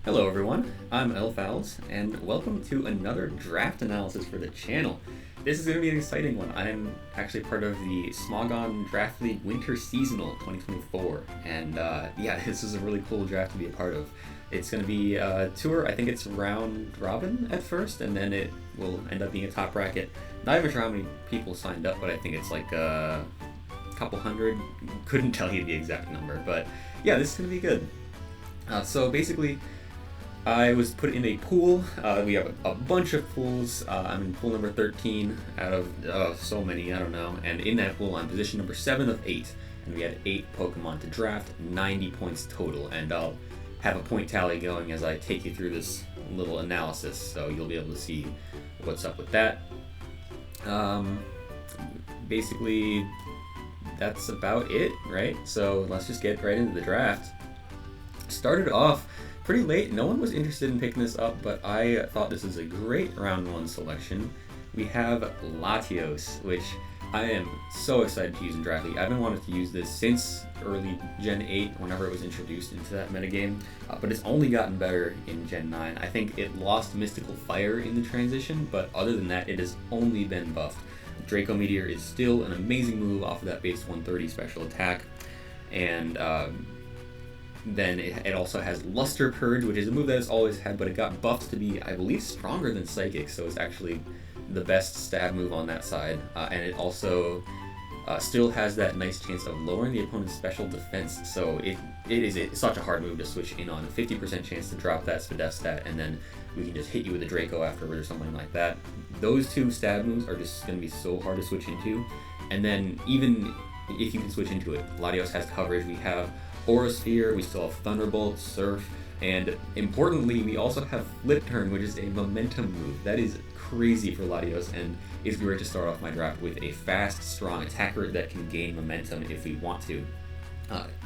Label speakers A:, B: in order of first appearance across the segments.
A: Hello everyone, I'm Elfowls, and welcome to another draft analysis for the channel. This is going to be an exciting one. I'm actually part of the Smogon Draft League Winter Seasonal 2024, and this is a really cool draft to be a part of. It's going to be a tour. I think it's round robin at first, and then it will end up being a top bracket. Not even sure how many people signed up, but I think it's like a couple hundred. Couldn't tell you the exact number, but yeah, this is going to be good. So basically, I was put in a pool. We have a bunch of pools. I'm in pool number 13 out of so many, I don't know. And in that pool, I'm position number 7 of 8. And we had 8 Pokemon to draft, 90 points total. And I'll have a point tally going as I take you through this little analysis, so you'll be able to see what's up with that. Basically, that's about it, right? So let's just get right into the draft. Started off pretty late. No one was interested in picking this up, but I thought this is a great round 1 selection. We have Latios, which I am so excited to use in Draft League. I've been wanting to use this since early Gen 8, whenever it was introduced into that metagame, but it's only gotten better in Gen 9. I think it lost Mystical Fire in the transition, but other than that, it has only been buffed. Draco Meteor is still an amazing move off of that base 130 special attack, and then it also has Luster Purge, which is a move that it's always had, but it got buffed to be, I believe, stronger than Psychic, so it's actually the best stab move on that side. And it also still has that nice chance of lowering the opponent's special defense, so it's such a hard move to switch in on. A 50% chance to drop that Spadef stat, and then we can just hit you with a Draco afterward or something like that. Those two stab moves are just going to be so hard to switch into, and then even if you can switch into it, Latios has coverage. We have Aura Sphere, we still have Thunderbolt, Surf, and importantly, we also have Flip Turn, which is a momentum move. That is crazy for Latios, and is great to start off my draft with a fast, strong attacker that can gain momentum if we want to.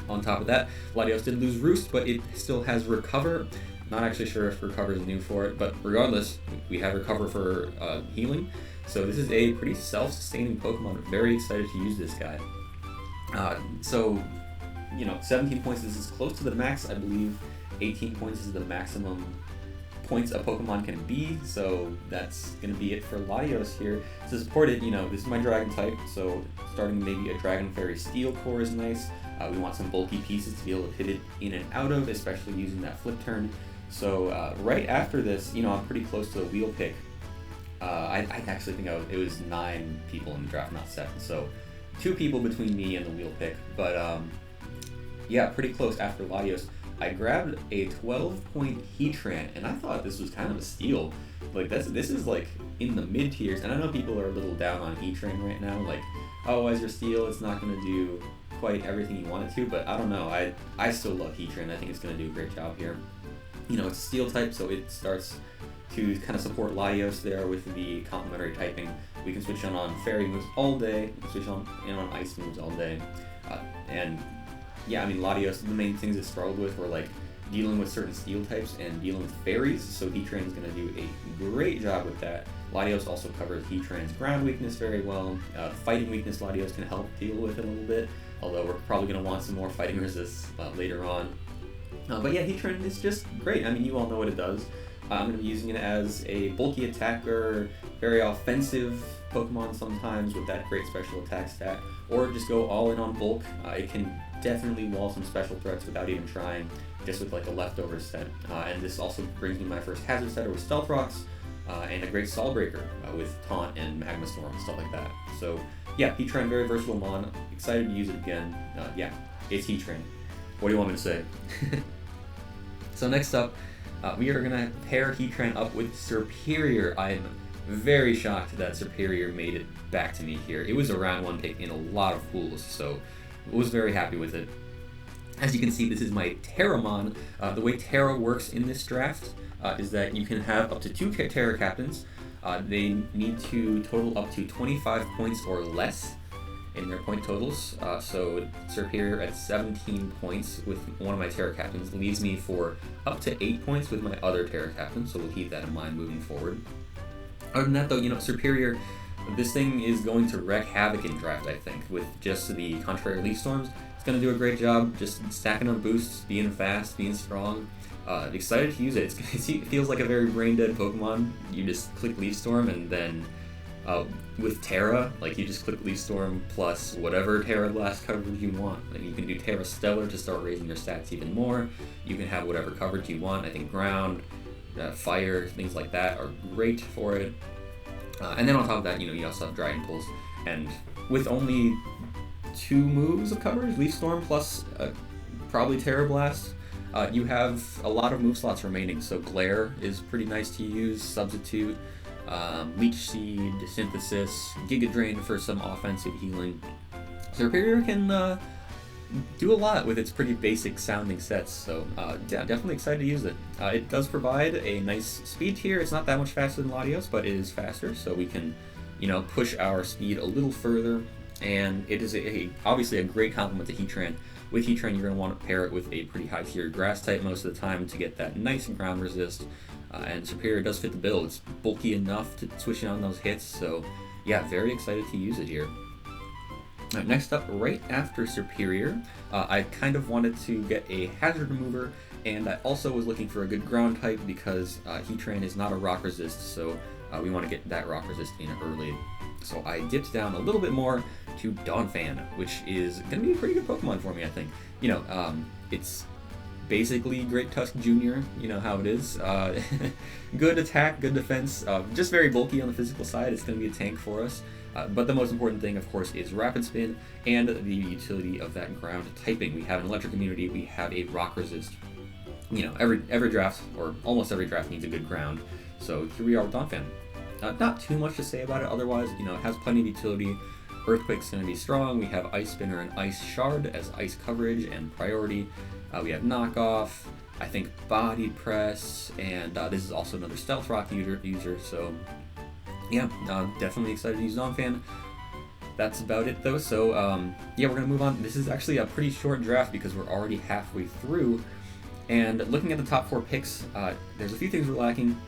A: On top of that, Latios did lose Roost, but it still has Recover. Not actually sure if Recover is new for it, but regardless, we have Recover for healing. So this is a pretty self-sustaining Pokemon. I'm very excited to use this guy. 17 points is close to the max. I believe 18 points is the maximum points a Pokemon can be, so that's going to be it for Latios here. To support it, this is my Dragon type, so starting maybe a Dragon Fairy Steel Core is nice. We want some bulky pieces to be able to pivot in and out of, especially using that Flip Turn. So right after this, I'm pretty close to a Wheel Pick. I actually think it was 9 people in the draft, not 7, so 2 people between me and the Wheel Pick, but pretty close after Latios. I grabbed a 12-point Heatran, and I thought this was kind of a steal. Like, this is like in the mid tiers, and I know people are a little down on Heatran right now, like, oh, as your steal, it's not going to do quite everything you want it to, but I don't know. I still love Heatran. I think it's going to do a great job here. It's a steel type, so it starts to kind of support Latios there with the complementary typing. We can switch on fairy moves all day, we can switch on ice moves all day, Latios, the main things it struggled with were like dealing with certain steel types and dealing with fairies, so Heatran is going to do a great job with that. Latios also covers Heatran's ground weakness very well. Fighting weakness, Latios can help deal with it a little bit, although we're probably going to want some more fighting resist later on. Heatran is just great. You all know what it does. I'm going to be using it as a bulky attacker, very offensive Pokemon sometimes with that great special attack stat, or just go all in on bulk. It can definitely wall some special threats without even trying, just with like a leftover set. And this also brings me my first Hazard Setter with Stealth Rocks, and a great Sol Breaker with Taunt and Magma Storm and stuff like that. So Heatran, very versatile mon. Excited to use it again. It's Heatran. What do you want me to say? So next up, we are going to pair Heatran up with Serperior. I am very shocked that Serperior made it back to me here. It was a round 1 pick in a lot of pools, so I was very happy with it. As you can see, this is my Terramon. The way Terra works in this draft is that you can have up to 2 Terra Captains. They need to total up to 25 points or less in their point totals. So Serperior at 17 points with one of my Terra Captains leaves me for up to 8 points with my other Terra Captain, so we'll keep that in mind moving forward. Other than that though, Serperior, this thing is going to wreak havoc in draft, I think, with just the contrary Leaf Storms. It's going to do a great job just stacking on boosts, being fast, being strong. Excited to use it. It feels like a very brain-dead Pokemon. You just click Leaf Storm, and then with Terra, like you just click Leaf Storm plus whatever Terra Blast coverage you want. And you can do Terra Stellar to start raising your stats even more. You can have whatever coverage you want. I think Ground, Fire, things like that are great for it. And then on top of that, you also have Dragon Pulse. And with only 2 moves of coverage, Leaf Storm plus probably Terra Blast, you have a lot of move slots remaining. So Glare is pretty nice to use, Substitute, Leech Seed, Synthesis, Giga Drain for some offensive healing. Serperior can do a lot with its pretty basic sounding sets, so yeah, definitely excited to use it. It does provide a nice speed tier. It's not that much faster than Latios, but it is faster, so we can, push our speed a little further. And it is obviously a great complement to Heatran. With Heatran, you're going to want to pair it with a pretty high tier grass type most of the time to get that nice ground resist. And Serperior does fit the bill. It's bulky enough to switch in on those hits, so yeah, very excited to use it here. Next up, right after Serperior, I kind of wanted to get a Hazard Remover, and I also was looking for a good ground type because Heatran is not a Rock Resist, so we want to get that Rock Resist in early. So I dipped down a little bit more to Donphan, which is going to be a pretty good Pokemon for me, I think. It's basically Great Tusk Jr., you know how it is. Good attack, good defense, just very bulky on the physical side. It's going to be a tank for us. But the most important thing, of course, is Rapid Spin and the utility of that ground typing. We have an electric immunity, we have a rock resist. Every draft, or almost every draft, needs a good ground. So here we are with Donphan. Not too much to say about it otherwise. It has plenty of utility. Earthquake's going to be strong. We have Ice Spinner and Ice Shard as ice coverage and priority. We have Knockoff, I think Body Press, and this is also another Stealth Rock user, so yeah, definitely excited to use Donphan. That's about it though, so yeah, we're going to move on. This is actually a pretty short draft because we're already halfway through, and looking at the top 4 picks, there's a few things we're lacking.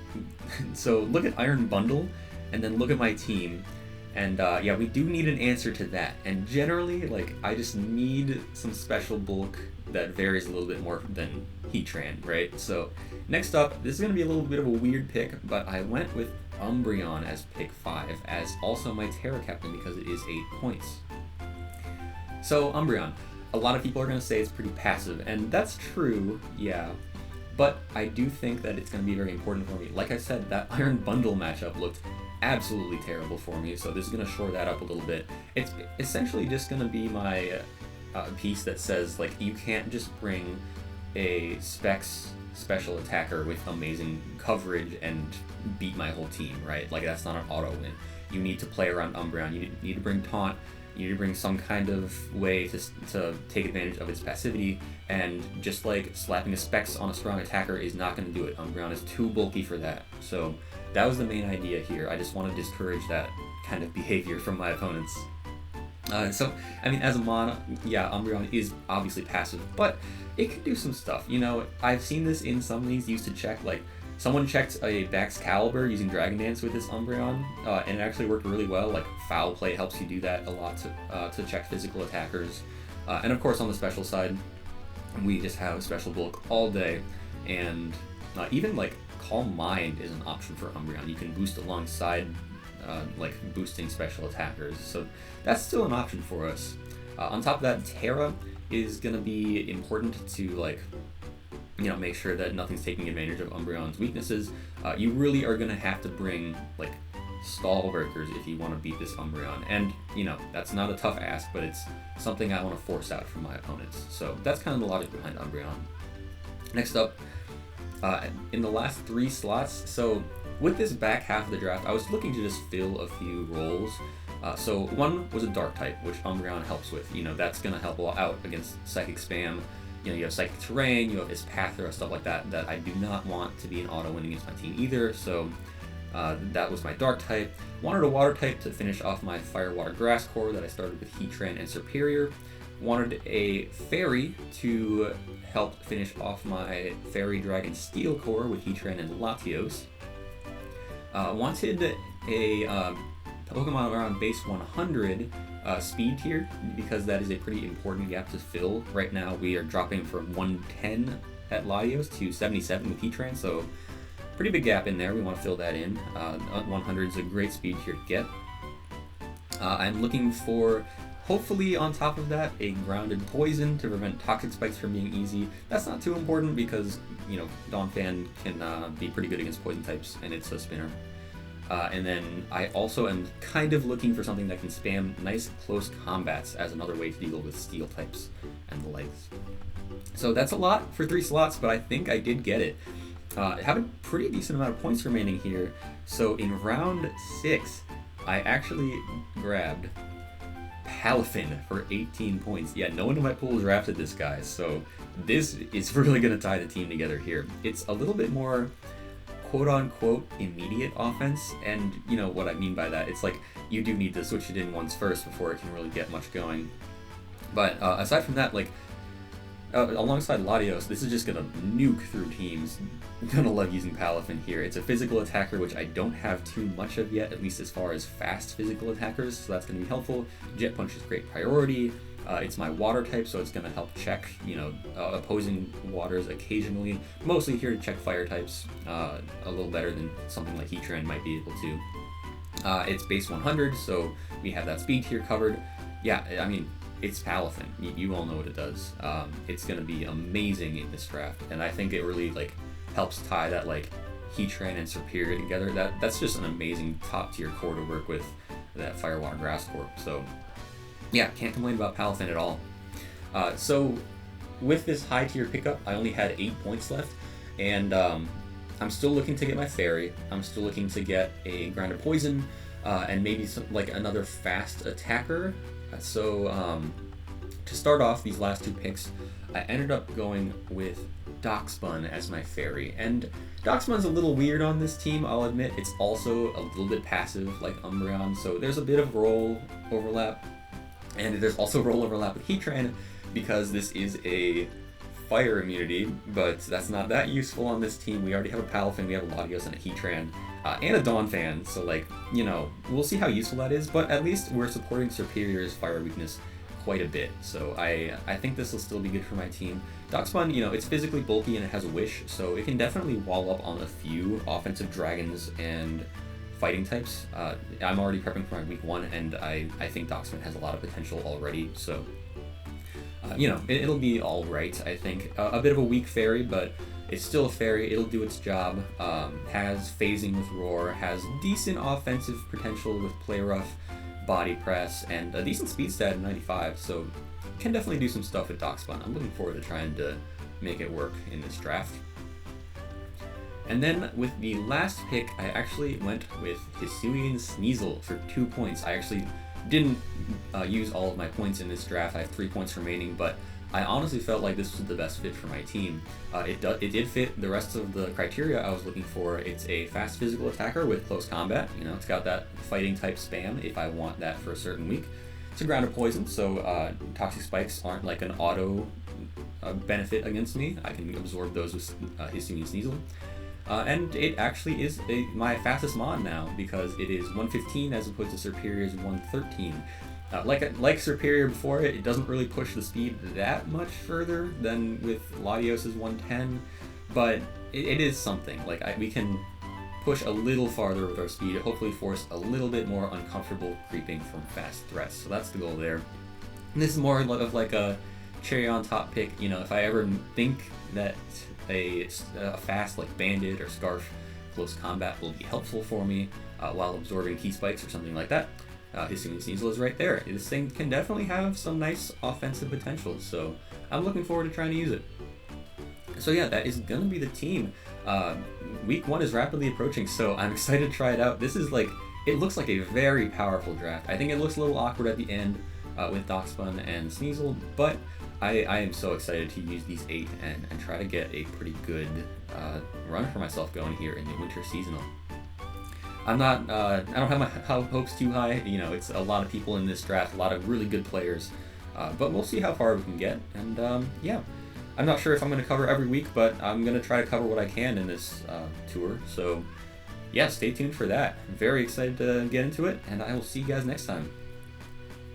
A: So look at Iron Bundle, and then look at my team. And yeah, we do need an answer to that. And generally, I just need some special bulk that varies a little bit more than Heatran, right? So next up, this is going to be a little bit of a weird pick, but I went with Umbreon as pick 5, as also my Terra Captain because it is 8 points. So Umbreon, a lot of people are going to say it's pretty passive, and that's true, yeah. But I do think that it's going to be very important for me. Like I said, that Iron Bundle matchup looked absolutely terrible for me, so this is going to shore that up a little bit. It's essentially just going to be my piece that says, you can't just bring a special attacker with amazing coverage and beat my whole team, right? That's not an auto win. You need to play around Umbreon. You need to bring Taunt. You need to bring some kind of way to take advantage of its passivity, and just slapping a Specs on a strong attacker is not going to do it. Umbreon is too bulky for that. So that was the main idea here. I just want to discourage that kind of behavior from my opponents. So, I mean, as a mono, yeah, Umbreon is obviously passive, but it can do some stuff. I've seen this in some leagues used to check, someone checked a Baxcalibur using Dragon Dance with this Umbreon, and it actually worked really well. Foul Play helps you do that a lot to check physical attackers. And of course, on the special side, we just have special bulk all day, and even Calm Mind is an option for Umbreon. You can boost alongside boosting special attackers, so that's still an option for us. On top of that, Terra is going to be important to make sure that nothing's taking advantage of Umbreon's weaknesses. You really are going to have to bring stall breakers if you want to beat this Umbreon, and that's not a tough ask, but it's something I want to force out from my opponents. So that's kind of the logic behind Umbreon. Next up, in the last 3 slots, so with this back half of the draft, I was looking to just fill a few roles. So one was a Dark type, which Umbreon helps with. That's going to help a lot out against Psychic Spam. You have Psychic Terrain, you have Ispathra, stuff like that I do not want to be an auto win against my team either. So that was my Dark type. Wanted a Water type to finish off my Fire Water Grass core that I started with Heatran and Serperior. Wanted a Fairy to help finish off my Fairy Dragon Steel core with Heatran and Latios. Wanted a Pokemon around base 100 speed tier, because that is a pretty important gap to fill. Right now we are dropping from 110 at Latios to 77 with Heatran, so pretty big gap in there. We want to fill that in. 100 is a great speed tier to get. I'm looking for, hopefully on top of that, a grounded poison to prevent toxic spikes from being easy. That's not too important because, you know, Donphan can be pretty good against poison types, and it's a spinner. And then I also am kind of looking for something that can spam nice close combats as another way to deal with steel types and the likes. So that's a lot for 3 slots, but I think I did get it. I have a pretty decent amount of points remaining here. So in round 6, I actually grabbed Palafin for 18 points. Yeah, no one in my pool drafted this guy, so this is really going to tie the team together here. It's a little bit more quote-unquote immediate offense, and you know what I mean by that. It's like you do need to switch it in once first before it can really get much going. But aside from that, like alongside Latios, this is just gonna nuke through teams. I'm gonna love using Palafin here. It's a physical attacker, which I don't have too much of yet, at least as far as fast physical attackers, so that's gonna be helpful. Jet Punch is great priority. It's my water type, so it's going to help check, you know, opposing waters occasionally. Mostly here to check fire types, a little better than something like Heatran might be able to. It's base 100, so we have that speed tier covered. Yeah, I mean, it's Palafin. You all know what it does. It's going to be amazing in this draft, and I think it really, like, helps tie that, like, Heatran and Serperior together. That's just an amazing top tier core to work with, that Fire, Water, Grass core. So yeah, can't complain about Palafin at all. So with this high tier pickup, I only had 8 points left, and I'm still looking to get my Fairy. I'm still looking to get a Grounded Poison, and maybe some, like another fast attacker. So to start off these last 2 picks, I ended up going with Darkspun as my Fairy. And Darkspun's a little weird on this team, I'll admit. It's also a little bit passive like Umbreon, so there's a bit of role overlap. And there's also role overlap with Heatran because this is a fire immunity, but that's not that useful on this team. We already have a Palafin, we have a Latios and a Heatran, and a Donphan, so like, you know, we'll see how useful that is, but at least we're supporting Serperior's fire weakness quite a bit, so I think this will still be good for my team. Darkspun, you know, it's physically bulky and it has a wish, so it can definitely wall up on a few offensive dragons and fighting types. I'm already prepping for my week 1, and I think Darkspun has a lot of potential already, so you know, it'll be alright, I think. A bit of a weak fairy, but it's still a fairy, it'll do its job. Has phasing with Roar, has decent offensive potential with Play Rough, Body Press, and a decent speed stat in 95, so can definitely do some stuff with Darkspun. I'm looking forward to trying to make it work in this draft. And then with the last pick, I actually went with Hisuian Sneasel for 2 points. I actually didn't use all of my points in this draft. I have 3 points remaining, but I honestly felt like this was the best fit for my team. It did fit the rest of the criteria I was looking for. It's a fast physical attacker with close combat. You know, it's got that fighting type spam if I want that for a certain week. It's a grounded poison, so toxic spikes aren't like an auto benefit against me. I can absorb those with Hisuian Sneasel. And it actually is my fastest mod now because it is 115 as opposed to Serperior's 113. Like Serperior before it doesn't really push the speed that much further than with Latios' 110, but it is something. Like we can push a little farther with our speed, hopefully force a little bit more uncomfortable creeping from fast threats. So that's the goal there. And this is more of like a cherry on top pick. You know, if I ever think that a fast like Bandit or Scarf close combat will be helpful for me while absorbing key spikes or something like that, Hisuian Sneasel is right there. This thing can definitely have some nice offensive potential, so I'm looking forward to trying to use it. So yeah, that is gonna be the team. Week 1 is rapidly approaching, so I'm excited to try it out. This is like, it looks like a very powerful draft. I think it looks a little awkward at the end with Darkspun and Sneasel, but I am so excited to use these 8 and try to get a pretty good run for myself going here in the winter seasonal. I don't have my hopes too high. You know, it's a lot of people in this draft, a lot of really good players, but we'll see how far we can get. And yeah, I'm not sure if I'm going to cover every week, but I'm going to try to cover what I can in this tour. So yeah, stay tuned for that. I'm very excited to get into it, and I will see you guys next time.